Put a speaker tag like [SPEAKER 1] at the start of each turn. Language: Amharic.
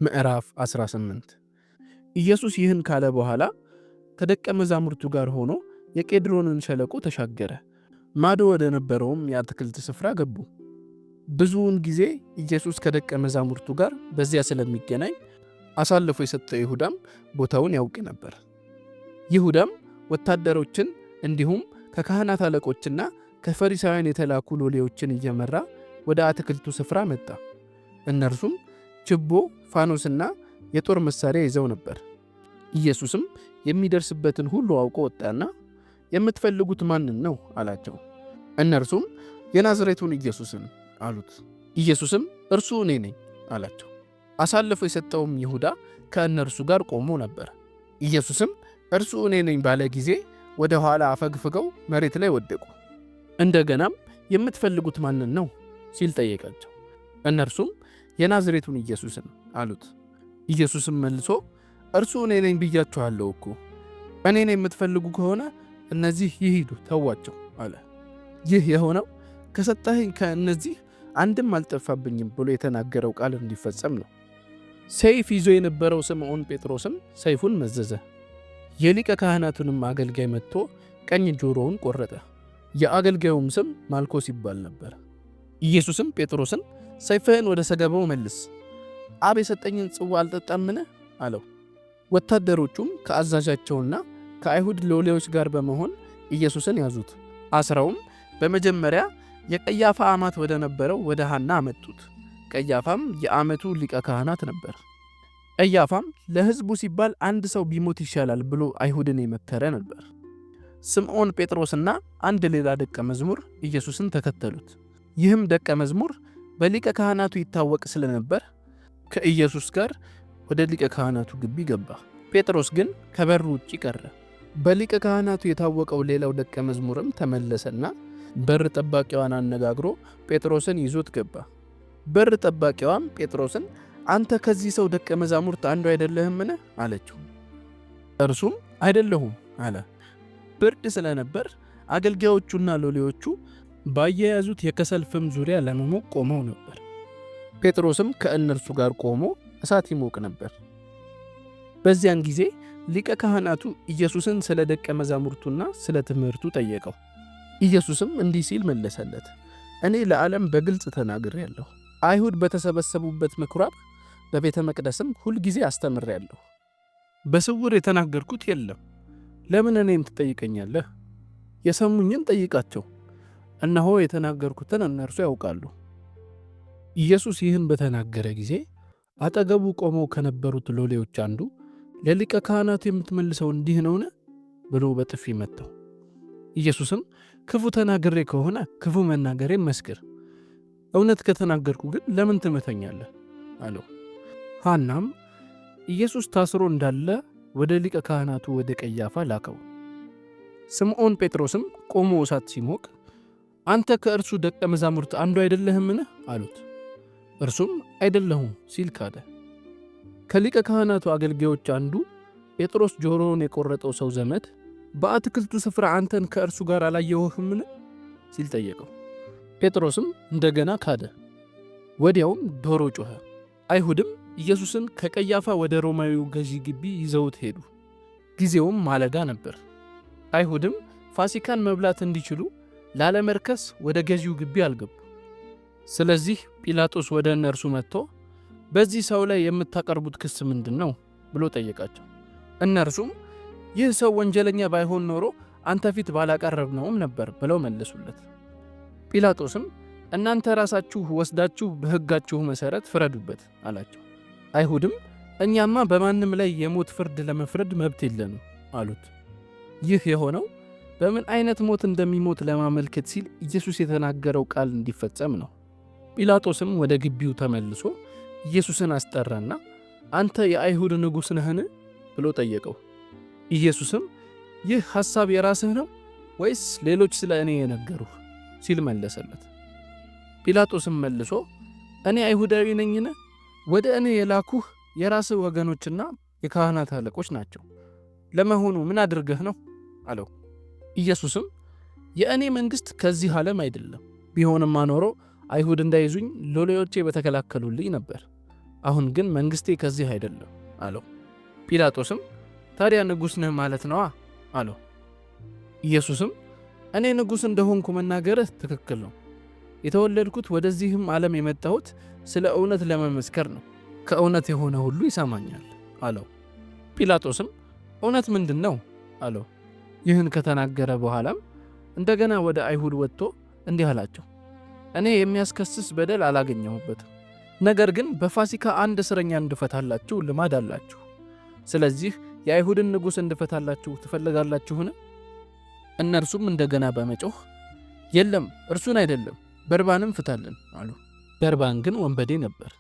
[SPEAKER 1] ምዕራፍ 18 ኢየሱስ ይህን ካለ በኋላ ከደቀ መዛሙርቱ ጋር ሆኖ የቄድሮንን ሸለቆ ተሻገረ። ማዶ ወደ ነበረውም የአትክልት ስፍራ ገቡ። ብዙውን ጊዜ ኢየሱስ ከደቀ መዛሙርቱ ጋር በዚያ ስለሚገናኝ አሳልፎ የሰጠው ይሁዳም ቦታውን ያውቅ ነበር። ይሁዳም ወታደሮችን እንዲሁም ከካህናት አለቆችና ከፈሪሳውያን የተላኩ ሎሌዎችን እየመራ ወደ አትክልቱ ስፍራ መጣ። እነርሱም ችቦ፣ ፋኖስና የጦር መሳሪያ ይዘው ነበር። ኢየሱስም የሚደርስበትን ሁሉ አውቆ ወጣና የምትፈልጉት ማንን ነው አላቸው። እነርሱም የናዝሬቱን ኢየሱስን አሉት። ኢየሱስም እርሱ እኔ ነኝ አላቸው። አሳልፎ የሰጠውም ይሁዳ ከእነርሱ ጋር ቆሞ ነበር። ኢየሱስም እርሱ እኔ ነኝ ባለ ጊዜ ወደ ኋላ አፈግፍገው መሬት ላይ ወደቁ። እንደገናም የምትፈልጉት ማንን ነው ሲል ጠየቃቸው። እነርሱም የናዝሬቱን ኢየሱስን አሉት። ኢየሱስም መልሶ እርሱ እኔ ነኝ ብያችኋለሁ እኮ። እኔን የምትፈልጉ ከሆነ እነዚህ ይሂዱ፣ ተዋቸው አለ። ይህ የሆነው ከሰጠኸኝ ከእነዚህ አንድም አልጠፋብኝም ብሎ የተናገረው ቃል እንዲፈጸም ነው። ሰይፍ ይዞ የነበረው ስምዖን ጴጥሮስም ሰይፉን መዘዘ። የሊቀ ካህናቱንም አገልጋይ መጥቶ ቀኝ ጆሮውን ቆረጠ። የአገልጋዩም ስም ማልኮስ ይባል ነበር። ኢየሱስም ጴጥሮስን ሰይፍህን ወደ ሰገባው መልስ፣ አብ የሰጠኝን ጽዋ አልጠጣምን አለው። ወታደሮቹም ከአዛዣቸውና ከአይሁድ ሎሌዎች ጋር በመሆን ኢየሱስን ያዙት። አስረውም በመጀመሪያ የቀያፋ አማት ወደ ነበረው ወደ ሐና አመጡት። ቀያፋም የዓመቱ ሊቀ ካህናት ነበር። ቀያፋም ለሕዝቡ ሲባል አንድ ሰው ቢሞት ይሻላል ብሎ አይሁድን የመከረ ነበር። ስምዖን ጴጥሮስና አንድ ሌላ ደቀ መዝሙር ኢየሱስን ተከተሉት። ይህም ደቀ መዝሙር በሊቀ ካህናቱ ይታወቅ ስለነበር ከኢየሱስ ጋር ወደ ሊቀ ካህናቱ ግቢ ገባ። ጴጥሮስ ግን ከበሩ ውጭ ቀረ። በሊቀ ካህናቱ የታወቀው ሌላው ደቀ መዝሙርም ተመለሰና በር ጠባቂዋን አነጋግሮ ጴጥሮስን ይዞት ገባ። በር ጠባቂዋም ጴጥሮስን አንተ ከዚህ ሰው ደቀ መዛሙርት አንዱ አይደለህምን አለችው። እርሱም አይደለሁም አለ። ብርድ ስለነበር አገልጋዮቹና ሎሌዎቹ ባያያዙት የከሰል ፍም ዙሪያ ለመሞቅ ቆመው ነበር። ጴጥሮስም ከእነርሱ ጋር ቆሞ እሳት ይሞቅ ነበር። በዚያን ጊዜ ሊቀ ካህናቱ ኢየሱስን ስለ ደቀ መዛሙርቱና ስለ ትምህርቱ ጠየቀው። ኢየሱስም እንዲህ ሲል መለሰለት፣ እኔ ለዓለም በግልጽ ተናግሬአለሁ። አይሁድ በተሰበሰቡበት ምኩራብ በቤተ መቅደስም ሁልጊዜ አስተምሬአለሁ። በስውር የተናገርኩት የለም። ለምን እኔን ትጠይቀኛለህ? የሰሙኝን ጠይቃቸው፣ እነሆ የተናገርኩትን እነርሱ ያውቃሉ። ኢየሱስ ይህን በተናገረ ጊዜ አጠገቡ ቆመው ከነበሩት ሎሌዎች አንዱ ለሊቀ ካህናቱ የምትመልሰው እንዲህ ነውን ብሎ በጥፊ መታው። ኢየሱስም ክፉ ተናግሬ ከሆነ ክፉ መናገሬን መስክር፣ እውነት ከተናገርኩ ግን ለምን ትመተኛለህ አለው። ሐናም ኢየሱስ ታስሮ እንዳለ ወደ ሊቀ ካህናቱ ወደ ቀያፋ ላከው። ስምዖን ጴጥሮስም ቆሞ እሳት ሲሞቅ አንተ ከእርሱ ደቀ መዛሙርት አንዱ አይደለህምን አሉት። እርሱም አይደለሁም ሲል ካደ። ከሊቀ ካህናቱ አገልጋዮች አንዱ ጴጥሮስ ጆሮውን የቆረጠው ሰው ዘመድ በአትክልቱ ስፍራ አንተን ከእርሱ ጋር አላየሁህምን ሲል ጠየቀው። ጴጥሮስም እንደገና ካደ። ወዲያውም ዶሮ ጮኸ። አይሁድም ኢየሱስን ከቀያፋ ወደ ሮማዊው ገዢ ግቢ ይዘውት ሄዱ። ጊዜውም ማለዳ ነበር። አይሁድም ፋሲካን መብላት እንዲችሉ ላለመርከስ ወደ ገዢው ግቢ አልገቡ። ስለዚህ ጲላጦስ ወደ እነርሱ መጥቶ በዚህ ሰው ላይ የምታቀርቡት ክስ ምንድን ነው ብሎ ጠየቃቸው። እነርሱም ይህ ሰው ወንጀለኛ ባይሆን ኖሮ አንተ ፊት ባላቀረብነውም ነበር ብለው መለሱለት። ጲላጦስም እናንተ ራሳችሁ ወስዳችሁ በሕጋችሁ መሠረት ፍረዱበት አላቸው። አይሁድም እኛማ በማንም ላይ የሞት ፍርድ ለመፍረድ መብት የለንም አሉት። ይህ የሆነው በምን አይነት ሞት እንደሚሞት ለማመልከት ሲል ኢየሱስ የተናገረው ቃል እንዲፈጸም ነው። ጲላጦስም ወደ ግቢው ተመልሶ ኢየሱስን አስጠራና አንተ የአይሁድ ንጉሥ ነህን ብሎ ጠየቀው። ኢየሱስም ይህ ሐሳብ የራስህ ነው ወይስ ሌሎች ስለ እኔ የነገሩህ ሲል መለሰለት። ጲላጦስም መልሶ እኔ አይሁዳዊ ነኝን? ወደ እኔ የላኩህ የራስህ ወገኖችና የካህናት አለቆች ናቸው። ለመሆኑ ምን አድርገህ ነው አለው። ኢየሱስም የእኔ መንግሥት ከዚህ ዓለም አይደለም። ቢሆንማ ኖሮ አይሁድ እንዳይዙኝ ሎሌዎቼ በተከላከሉልኝ ነበር። አሁን ግን መንግሥቴ ከዚህ አይደለም አለው። ጲላጦስም ታዲያ ንጉሥ ነህ ማለት ነዋ አለው። ኢየሱስም እኔ ንጉሥ እንደሆንኩ መናገርህ ትክክል ነው። የተወለድኩት ወደዚህም ዓለም የመጣሁት ስለ እውነት ለመመስከር ነው። ከእውነት የሆነ ሁሉ ይሰማኛል አለው። ጲላጦስም እውነት ምንድን ነው አለው። ይህን ከተናገረ በኋላም እንደገና ወደ አይሁድ ወጥቶ እንዲህ አላቸው፣ እኔ የሚያስከስስ በደል አላገኘሁበትም። ነገር ግን በፋሲካ አንድ እስረኛ እንድፈታላችሁ ልማድ አላችሁ። ስለዚህ የአይሁድን ንጉሥ እንድፈታላችሁ ትፈልጋላችሁን? እነርሱም እንደገና በመጮህ የለም እርሱን አይደለም በርባንም ፍታልን አሉ። በርባን ግን ወንበዴ ነበር።